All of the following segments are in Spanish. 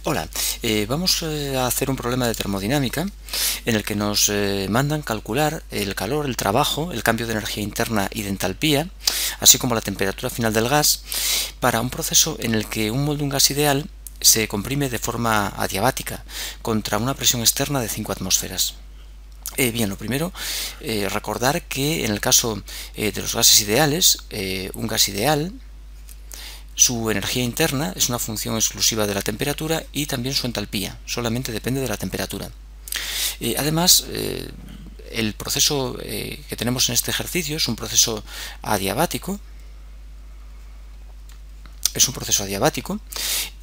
Hola, vamos a hacer un problema de termodinámica en el que nos mandan calcular el calor, el trabajo, el cambio de energía interna y de entalpía, así como la temperatura final del gas, para un proceso en el que un mol de un gas ideal se comprime de forma adiabática contra una presión externa de 5 atmósferas. Bien, lo primero, recordar que en el caso de los gases ideales, un gas ideal, su energía interna es una función exclusiva de la temperatura y también su entalpía, solamente depende de la temperatura. Además, el proceso que tenemos en este ejercicio es un proceso adiabático,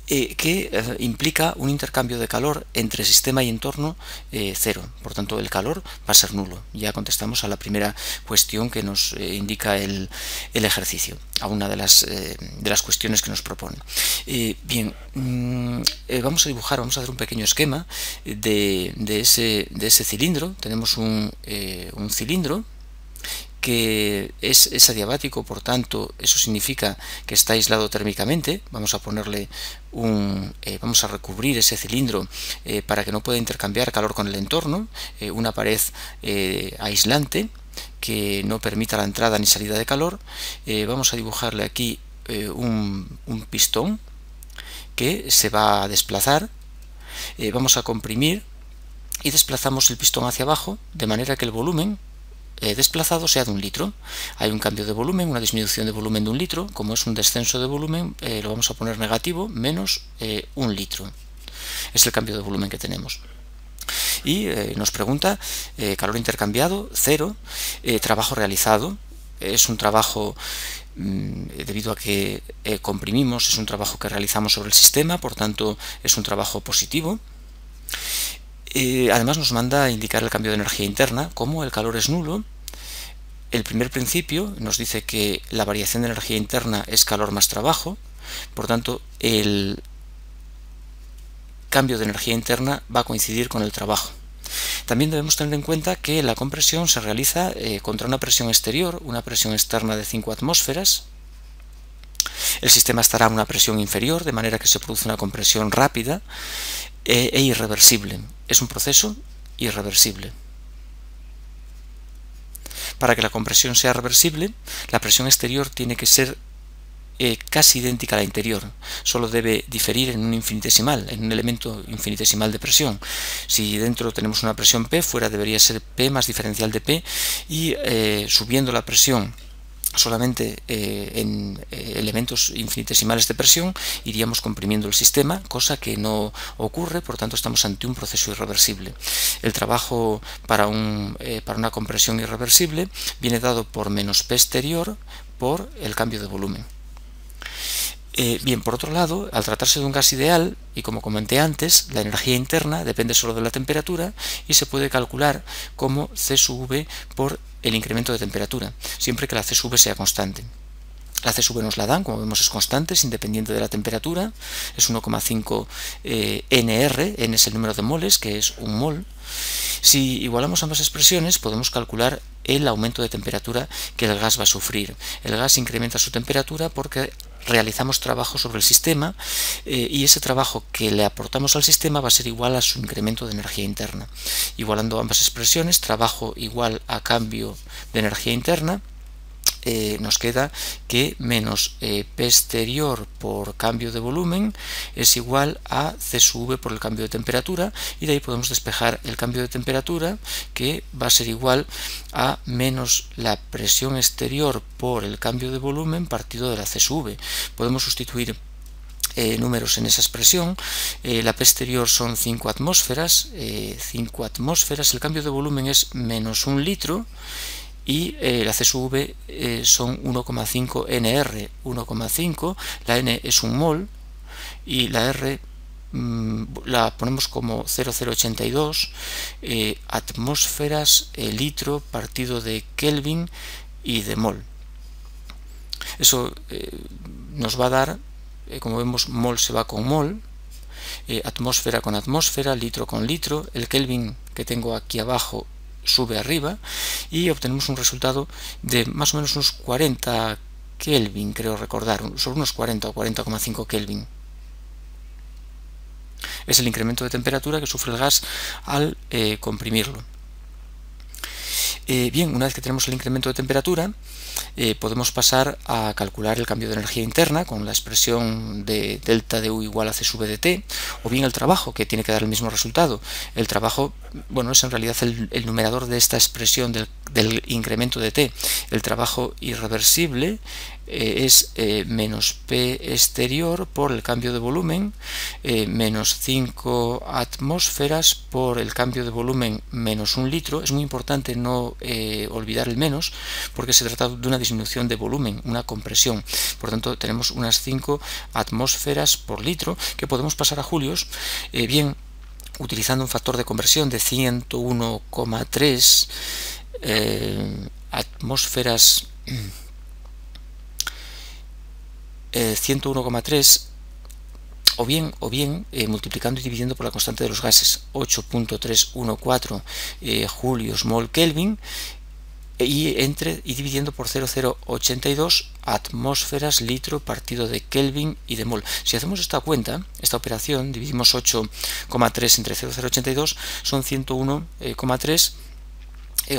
que implica un intercambio de calor entre sistema y entorno cero. Por tanto, el calor va a ser nulo. Ya contestamos a la primera cuestión que nos indica el ejercicio, a una de las cuestiones que nos propone. Bien, vamos a dibujar, vamos a hacer un pequeño esquema de ese cilindro. Tenemos un cilindro que es adiabático, por tanto eso significa que está aislado térmicamente. Vamos a ponerle vamos a recubrir ese cilindro para que no pueda intercambiar calor con el entorno, una pared aislante que no permita la entrada ni salida de calor. Vamos a dibujarle aquí un pistón que se va a desplazar. Vamos a comprimir y desplazamos el pistón hacia abajo de manera que el volumen desplazado sea de 1 litro. Hay un cambio de volumen, una disminución de volumen de 1 litro. Como es un descenso de volumen, lo vamos a poner negativo, menos 1 litro. Es el cambio de volumen que tenemos. Y nos pregunta calor intercambiado, 0, trabajo realizado. Es un trabajo, debido a que comprimimos, es un trabajo que realizamos sobre el sistema, por tanto es un trabajo positivo. Además nos manda a indicar el cambio de energía interna. Como el calor es nulo, el primer principio nos dice que la variación de energía interna es calor más trabajo, por tanto el cambio de energía interna va a coincidir con el trabajo. También debemos tener en cuenta que la compresión se realiza contra una presión exterior, una presión externa de 5 atmósferas. El sistema estará a una presión inferior, de manera que se produce una compresión rápida e irreversible. Es un proceso irreversible. Para que la compresión sea reversible, la presión exterior tiene que ser casi idéntica a la interior, solo debe diferir en un infinitesimal, en un elemento infinitesimal de presión. Si dentro tenemos una presión P, fuera debería ser P más diferencial de P, y subiendo la presión solamente en elementos infinitesimales de presión, iríamos comprimiendo el sistema, cosa que no ocurre, por tanto estamos ante un proceso irreversible. El trabajo para una compresión irreversible viene dado por menos P exterior por el cambio de volumen. Bien, por otro lado, al tratarse de un gas ideal, y como comenté antes, la energía interna depende solo de la temperatura y se puede calcular como C sub V por el incremento de temperatura, siempre que la C sub V sea constante. La C sub V nos la dan, como vemos es constante, es independiente de la temperatura, es 1,5 NR, N es el número de moles, que es un mol. Si igualamos ambas expresiones, podemos calcular el aumento de temperatura que el gas va a sufrir. El gas incrementa su temperatura porque realizamos trabajo sobre el sistema y ese trabajo que le aportamos al sistema va a ser igual a su incremento de energía interna. Igualando ambas expresiones, trabajo igual a cambio de energía interna, nos queda que menos P exterior por cambio de volumen es igual a C sub V por el cambio de temperatura, y de ahí podemos despejar el cambio de temperatura, que va a ser igual a menos la presión exterior por el cambio de volumen partido de la C sub V. Podemos sustituir números en esa expresión. La P exterior son 5 atmósferas, el cambio de volumen es menos 1 litro, y la C sub V son 1,5 NR, 1,5, la N es un mol, y la R la ponemos como 0,082 atmósferas litro partido de Kelvin y de mol. Eso nos va a dar, como vemos, mol se va con mol, atmósfera con atmósfera, litro con litro, el Kelvin que tengo aquí abajo sube arriba, y obtenemos un resultado de más o menos unos 40 Kelvin, creo recordar, sobre unos 40 o 40,5 Kelvin. es el incremento de temperatura que sufre el gas al comprimirlo. Bien, una vez que tenemos el incremento de temperatura, podemos pasar a calcular el cambio de energía interna con la expresión de delta de U igual a C sub de T, o bien el trabajo, que tiene que dar el mismo resultado. El trabajo, bueno, es en realidad el numerador de esta expresión del incremento de T. El trabajo irreversible es menos P exterior por el cambio de volumen, menos 5 atmósferas por el cambio de volumen menos 1 litro. Es muy importante no olvidar el menos, porque se trata de una disminución de volumen, una compresión. Por tanto, tenemos unas 5 atmósferas por litro que podemos pasar a julios, bien utilizando un factor de conversión de 101,3 atmósferas 101,3 o bien multiplicando y dividiendo por la constante de los gases, 8.314 julios mol Kelvin, y dividiendo por 0,082 atmósferas litro partido de Kelvin y de mol. Si hacemos esta cuenta, esta operación, dividimos 8,3 entre 0,082, son 101,3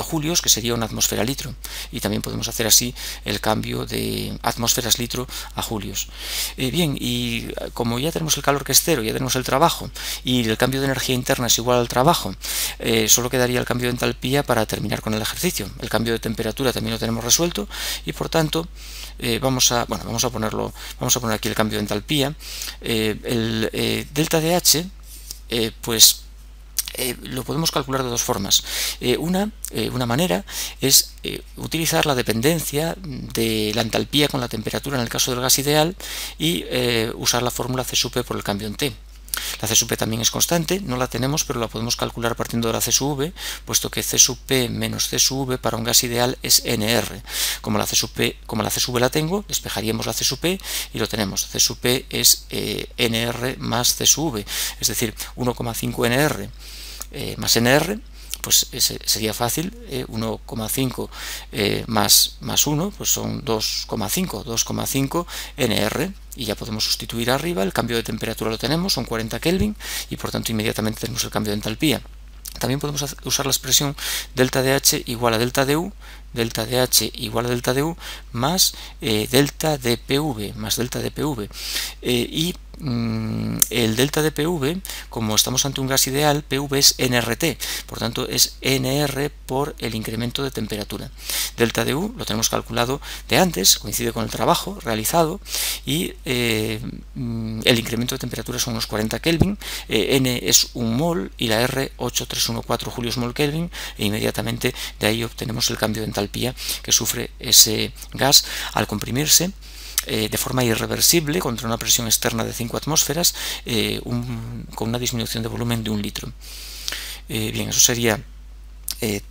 julios, que sería una atmósfera litro, y también podemos hacer así el cambio de atmósferas litro a julios. Bien, y como ya tenemos el calor, que es cero, ya tenemos el trabajo, y el cambio de energía interna es igual al trabajo, solo quedaría el cambio de entalpía para terminar con el ejercicio. El cambio de temperatura también lo tenemos resuelto, y por tanto vamos a poner aquí el cambio de entalpía. El delta de H, pues lo podemos calcular de dos formas. Una manera es utilizar la dependencia de la entalpía con la temperatura en el caso del gas ideal y usar la fórmula C sub P por el cambio en T. La C sub P también es constante, no la tenemos, pero la podemos calcular partiendo de la C sub V, puesto que C sub P menos C sub V para un gas ideal es NR. Como la C sub V la tengo, despejaríamos la C sub P y lo tenemos. C sub P es NR más C sub V, es decir, 1,5 NR más NR, pues sería fácil, 1,5 más 1, pues son 2,5 NR, y ya podemos sustituir arriba. El cambio de temperatura lo tenemos, son 40 Kelvin, y por tanto inmediatamente tenemos el cambio de entalpía. También podemos usar la expresión delta de H igual a delta de U, delta de H igual a delta de U más delta de PV, y el delta de PV, como estamos ante un gas ideal, PV es NRT, por tanto es NR por el incremento de temperatura. Delta de U lo tenemos calculado de antes, coincide con el trabajo realizado, y el incremento de temperatura son unos 40 Kelvin, N es 1 mol y la R 8,314 julios mol Kelvin, e inmediatamente de ahí obtenemos el cambio de entalpía que sufre ese gas al comprimirse de forma irreversible contra una presión externa de 5 atmósferas con una disminución de volumen de 1 litro. Bien, eso sería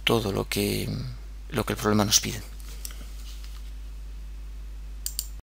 todo lo que el problema nos pide.